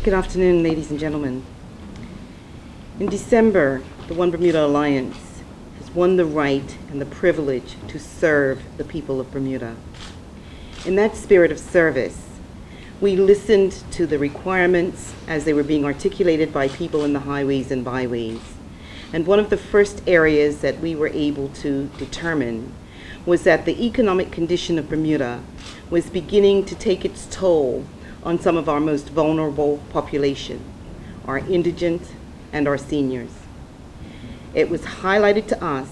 Good afternoon, ladies and gentlemen. In December, the One Bermuda Alliance has won the right and the privilege to serve the people of Bermuda. In that spirit of service, we listened to the requirements as they were being articulated by people in the highways and byways. And one of the first areas that we were able to determine was that the economic condition of Bermuda was beginning to take its toll on some of our most vulnerable population, our indigent and our seniors. It was highlighted to us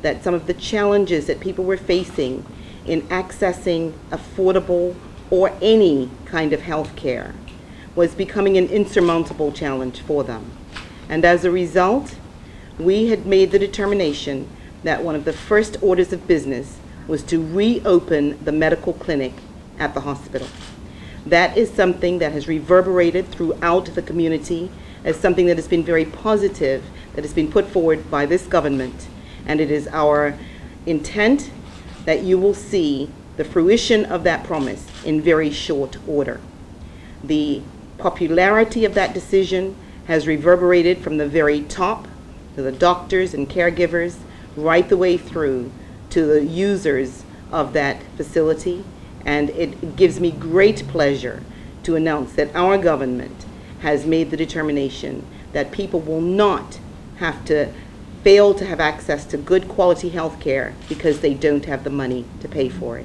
that some of the challenges that people were facing in accessing affordable or any kind of health care was becoming an insurmountable challenge for them. And as a result, we had made the determination that one of the first orders of business was to reopen the medical clinic at the hospital. That is something that has reverberated throughout the community as something that has been very positive, that has been put forward by this government. And it is our intent that you will see the fruition of that promise in very short order. The popularity of that decision has reverberated from the very top to the doctors and caregivers, right the way through to the users of that facility. And it gives me great pleasure to announce that our government has made the determination that people will not have to fail to have access to good quality health care because they don't have the money to pay for it.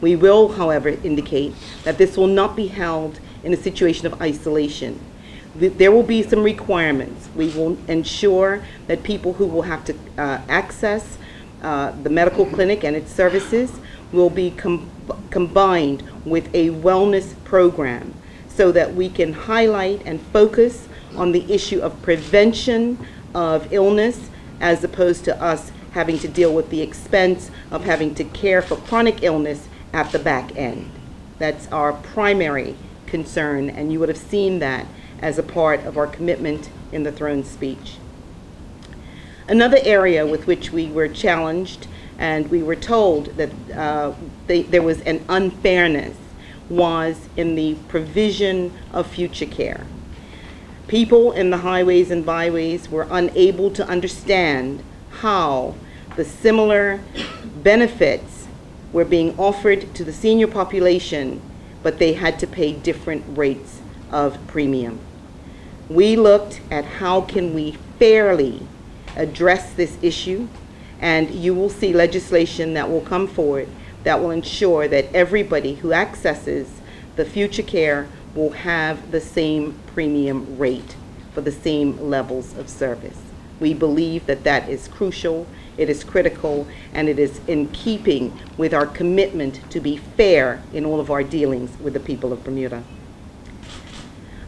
We will, however, indicate that this will not be held in a situation of isolation. There will be some requirements. We will ensure that people who will have to access the medical clinic and its services will be combined with a wellness program so that we can highlight and focus on the issue of prevention of illness as opposed to us having to deal with the expense of having to care for chronic illness at the back end. That's our primary concern, and you would have seen that as a part of our commitment in the throne speech. Another area with which we were challenged and we were told that there was an unfairness was in the provision of future care. People in the highways and byways were unable to understand how the similar benefits were being offered to the senior population, but they had to pay different rates of premium. We looked at how can we fairly address this issue, and you will see legislation that will come forward that will ensure that everybody who accesses the future care will have the same premium rate for the same levels of service. We believe that that is crucial, it is critical, and it is in keeping with our commitment to be fair in all of our dealings with the people of Bermuda.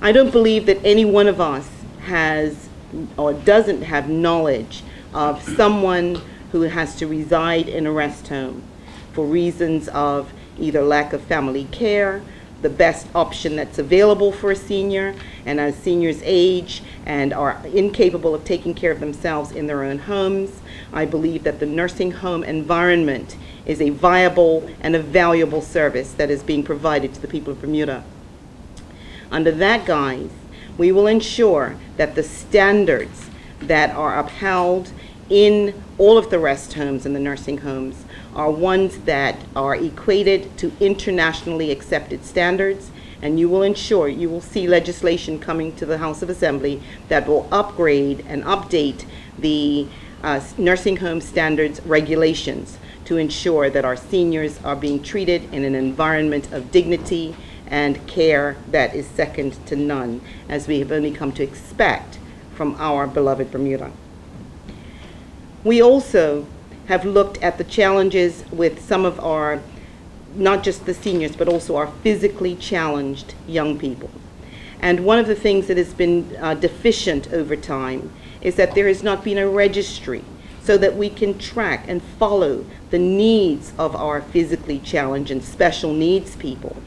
I don't believe that any one of us has or doesn't have knowledge of someone who has to reside in a rest home for reasons of either lack of family care, the best option that's available for a senior, and as seniors age and are incapable of taking care of themselves in their own homes, I believe that the nursing home environment is a viable and a valuable service that is being provided to the people of Bermuda. Under that guise, we will ensure that the standards that are upheld in all of the rest homes and the nursing homes are ones that are equated to internationally accepted standards, and you will ensure, you will see legislation coming to the House of Assembly that will upgrade and update the nursing home standards regulations to ensure that our seniors are being treated in an environment of dignity and care that is second to none, as we have only come to expect from our beloved Bermuda. We also have looked at the challenges with some of our, not just the seniors, but also our physically challenged young people. And one of the things that has been deficient over time is that there has not been a registry so that we can track and follow the needs of our physically challenged and special needs people,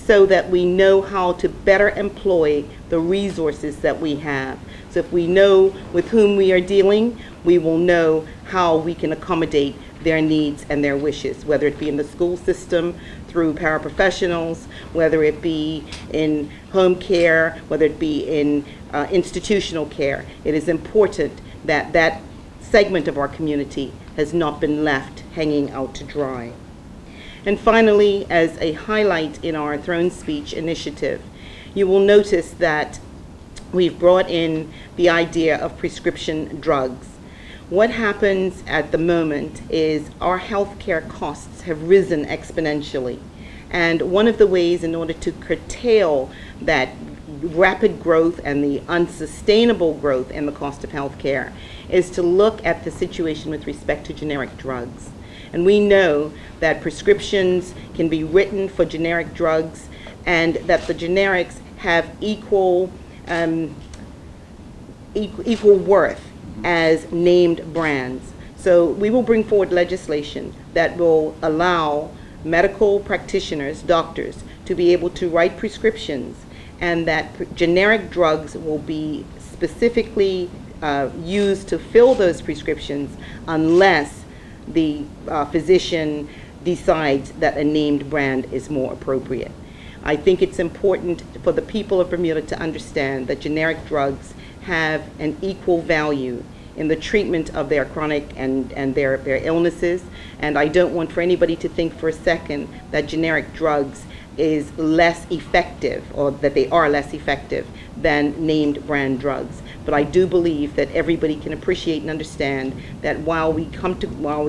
so that we know how to better employ the resources that we have. So if we know with whom we are dealing, we will know how we can accommodate their needs and their wishes, whether it be in the school system, through paraprofessionals, whether it be in home care, whether it be in institutional care. It is important that that segment of our community has not been left hanging out to dry. And finally, as a highlight in our Throne Speech initiative, you will notice that we've brought in the idea of prescription drugs. What happens at the moment is our healthcare costs have risen exponentially. And one of the ways in order to curtail that rapid growth and the unsustainable growth in the cost of healthcare is to look at the situation with respect to generic drugs. And we know that prescriptions can be written for generic drugs and that the generics have equal worth as named brands. So we will bring forward legislation that will allow medical practitioners, doctors, to be able to write prescriptions, and that generic drugs will be specifically used to fill those prescriptions unless the physician decides that a named brand is more appropriate. I think it's important for the people of Bermuda to understand that generic drugs have an equal value in the treatment of their chronic and their illnesses, and I don't want for anybody to think for a second that generic drugs is less effective, or that they are less effective than named brand drugs. But I do believe that everybody can appreciate and understand that while we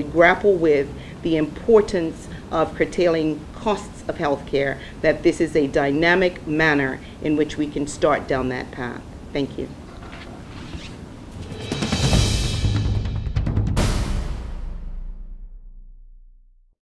grapple with the importance of curtailing costs of healthcare, that this is a dynamic manner in which we can start down that path. Thank you.